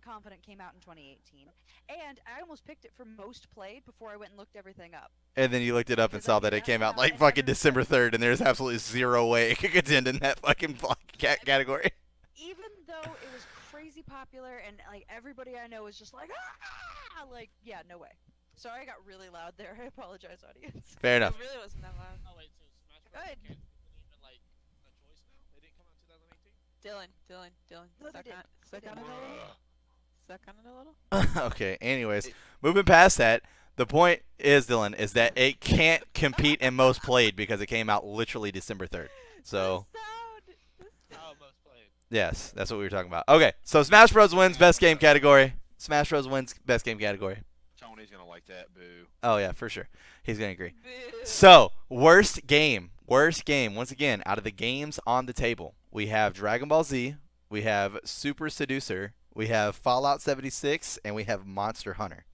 E: confident came out in 2018, and I almost picked it for most played before I went and looked everything up.
A: And then you looked it up and
E: Because I
A: saw
E: knew
A: that it
E: that's
A: came out
E: how
A: like
E: it
A: fucking
E: never
A: December
E: said.
A: 3rd, and there's absolutely zero way it could contend in that fucking category.
E: Even though it was crazy popular and like everybody I know was just like, ah, like yeah, no way. Sorry, I got really loud there. I apologize, audience.
A: Fair enough.
B: It really wasn't that loud.
D: Oh wait, so Smash Bros.
E: Good.
D: Isn't even like a choice now? It didn't come out in 2018.
B: Dylan.
E: No, they did.
B: Suck
E: They
B: on
E: did.
B: it a little.
C: Bruh.
B: Suck on it a little.
A: Okay, anyways, moving past that, the point is, Dylan, is that it can't compete in most played because it came out literally December 3rd. So,
B: The sound.
D: Oh, most played.
A: yes, that's what we were talking about. Okay, so Smash Bros. Wins best game category. Smash Bros. Wins best game category.
C: Tony's gonna like that. Boo.
A: Oh, yeah, for sure. He's going to agree.
B: Boo.
A: So, worst game. Once again, out of the games on the table, we have Dragon Ball Z, we have Super Seducer, we have Fallout 76, and we have Monster Hunter.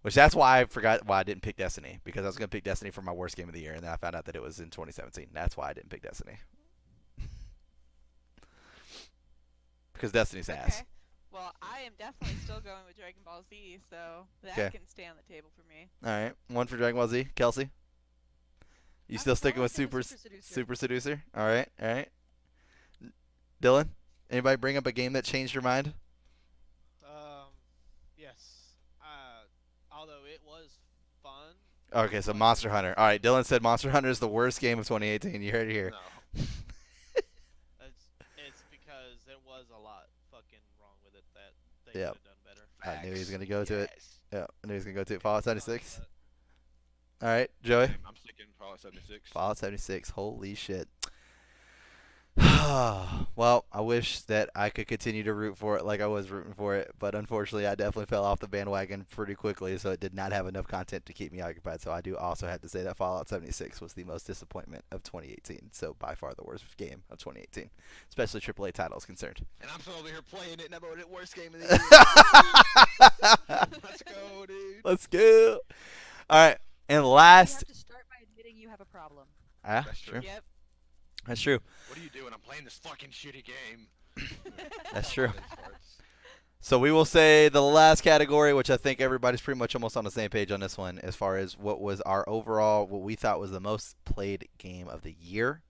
A: Which that's why I forgot why I didn't pick Destiny, because I was going to pick Destiny for my worst game of the year, and then I found out that it was in 2017. That's why I didn't pick Destiny. Because Destiny's ass.
B: Okay. Well, I am definitely still going with Dragon Ball Z, so that
A: Okay.
B: can stay on the table for me.
A: All right, one for Dragon Ball Z. Kelsey? You
E: I'm
A: still sticking with
E: going
A: Super
E: Seducer.
A: Super Seducer? All right. Dylan? Anybody bring up a game that changed your mind?
D: Yes. Although it was fun.
A: Okay, so Monster Hunter. All right, Dylan said Monster Hunter is the worst game of 2018. You heard it here.
C: No.
D: It's because there was a lot fucking wrong with it that they
A: Yep.
D: could have done better.
A: I knew he was
C: Facts.
A: going to go to it.
C: Yes.
A: Yeah, I knew he was going to go to it. Fallout 76?
D: But
A: All right, Joey.
C: I'm sticking Fallout 76.
A: Fallout 76. Holy shit. Well, I wish that I could continue to root for it like I was rooting for it, but unfortunately I definitely fell off the bandwagon pretty quickly, so it did not have enough content to keep me occupied. So I do also have to say that Fallout 76 was the most disappointment of 2018, so by far the worst game of 2018, especially AAA titles concerned.
C: And I'm still over here playing it, and I voted it worst game of the year. Let's go, dude.
A: Let's go. All right, and
E: You
A: last,
E: have to start by admitting you have a problem.
C: That's
A: true.
C: true.
B: Yep.
A: That's true.
C: What are you doing? I'm playing this fucking shitty game.
A: That's true.
C: All those parts.
A: So we will say the last category, which I think everybody's pretty much almost on the same page on this one, as far as what was our overall, what we thought was the most played game of the year.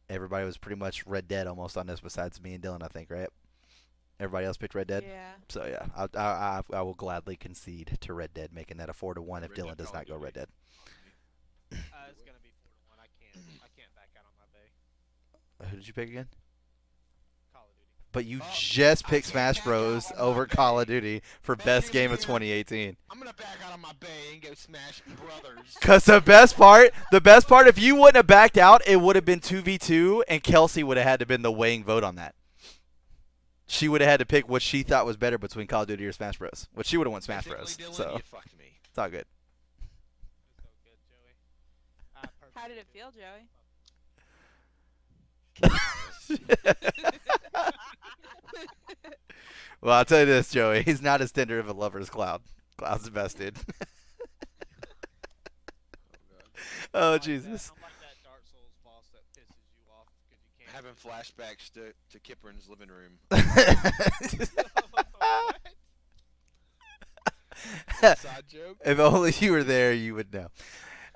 A: Everybody was pretty much Red Dead almost on this, besides me and Dylan, I think, right? Everybody else picked Red Dead.
B: Yeah.
A: So yeah, I will gladly concede to Red Dead, making that a 4-1 if
C: Red
A: Dylan
C: Dead
A: does
C: Call
A: not
C: of
A: go
C: Duty.
A: Red Dead.
D: It's gonna be 4-1. I can't back out on my bay.
A: Who did you pick again?
D: Call of Duty.
A: But you
C: Oh,
A: just
C: I
A: picked
C: can't
A: Smash
C: back out
A: Bros.
C: on my
A: over
C: bay.
A: Call of Duty for
C: Best
A: best
C: game
A: game
C: of
A: of
C: the year.
A: 2018.
C: I'm gonna back out on my bay and go smash brothers.
A: Cause the best part, if you wouldn't have backed out, it would have been 2v2, and Kelsey would have had to been the weighing vote on that. She would have had to pick what she thought was better between Call of Duty or Smash Bros. Which she would have won Smash Bros.
C: Basically, Dylan,
A: So
C: you fucked me.
A: it's all good.
D: It's so good, Joey. I
B: How did
D: purposely
B: it feel, Joey?
A: Well, I'll tell you this, Joey. He's not as tender of a lover as Cloud. Cloud's the best dude.
C: Oh, God.
A: Oh,
D: I'm like
A: Jesus.
D: that, I'm like that Dark Souls boss that pisses you off because you can't.
C: Having flashbacks to Kiprin's living room.
D: What?
C: Side joke.
A: If only you were there, you would know.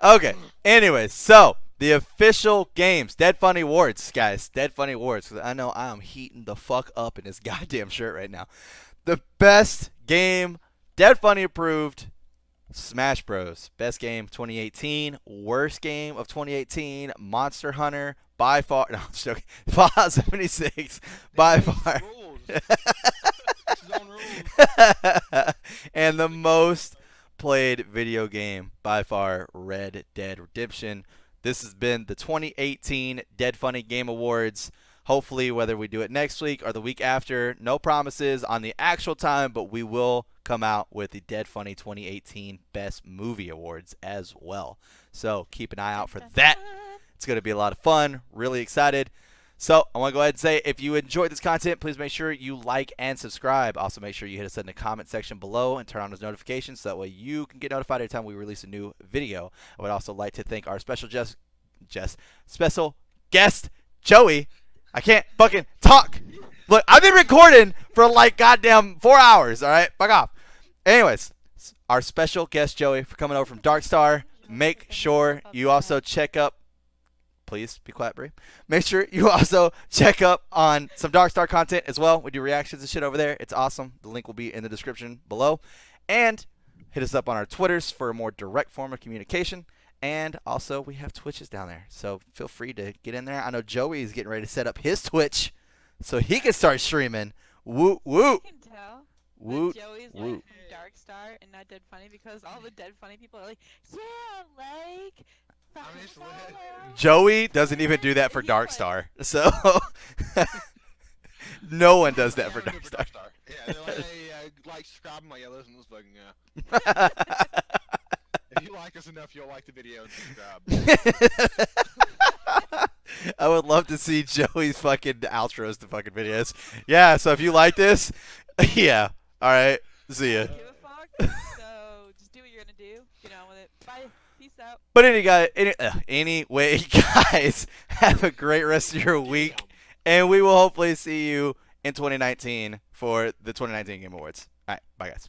A: Okay. Anyways, so the official games, Dead Funny Awards, guys. Dead Funny Awards. 'Cause I know I am heating the fuck up in this goddamn shirt right now. The best game, Dead Funny approved, Smash Bros. Best game 2018. Worst game of 2018, Monster Hunter. By far, no, I'm just joking. Fallout 76. By far.
C: Rules. It's his own rules.
A: And the most played video game by far, Red Dead Redemption. This has been the 2018 Dead Funny Game Awards. Hopefully, whether we do it next week or the week after, no promises on the actual time, but we will come out with the Dead Funny 2018 Best Movie Awards as well. So keep an eye out for that. It's going to be a lot of fun. Really excited. So I want to go ahead and say, if you enjoyed this content, please make sure you like and subscribe. Also, make sure you hit us in the comment section below and turn on those notifications so that way you can get notified every time we release a new video. I would also like to thank our special special guest, Joey. I can't fucking talk. Look, I've been recording for like goddamn 4 hours, all right? Fuck off. Anyways, our special guest, Joey, for coming over from Darkstar. Make sure you also check up. Please be quiet, Brie. Make sure you also check up on some Darkstar content as well. We do reactions and shit over there. It's awesome. The link will be in the description below. And hit us up on our Twitters for a more direct form of communication. And also, we have Twitches down there. So feel free to get in there. I know Joey is getting ready to set up his Twitch so he can start streaming. Woo, woo.
B: I can tell.
A: Woo,
B: That Joey's
A: woo.
B: like from Darkstar and not Dead Funny because all the Dead Funny people are like, yeah, like.
C: I'm just lit.
A: Joey doesn't even do that for Darkstar. So no one does that for
C: Yeah, I do it
A: Darkstar.
C: Yeah, they're like, hey, like, subscribe. I'm like, yeah, listen to this fucking, If you like us enough, you'll like the video and subscribe.
A: I would love to see Joey's fucking outros to fucking videos. Yeah, so if you like this, yeah. All right. See ya.
B: Give a fuck. So just do what you're gonna do. Get on with it. Bye. Peace out.
A: But anyway, guys, have a great rest of your week, and we will hopefully see you in 2019 for the 2019 Game Awards. All right. Bye, guys.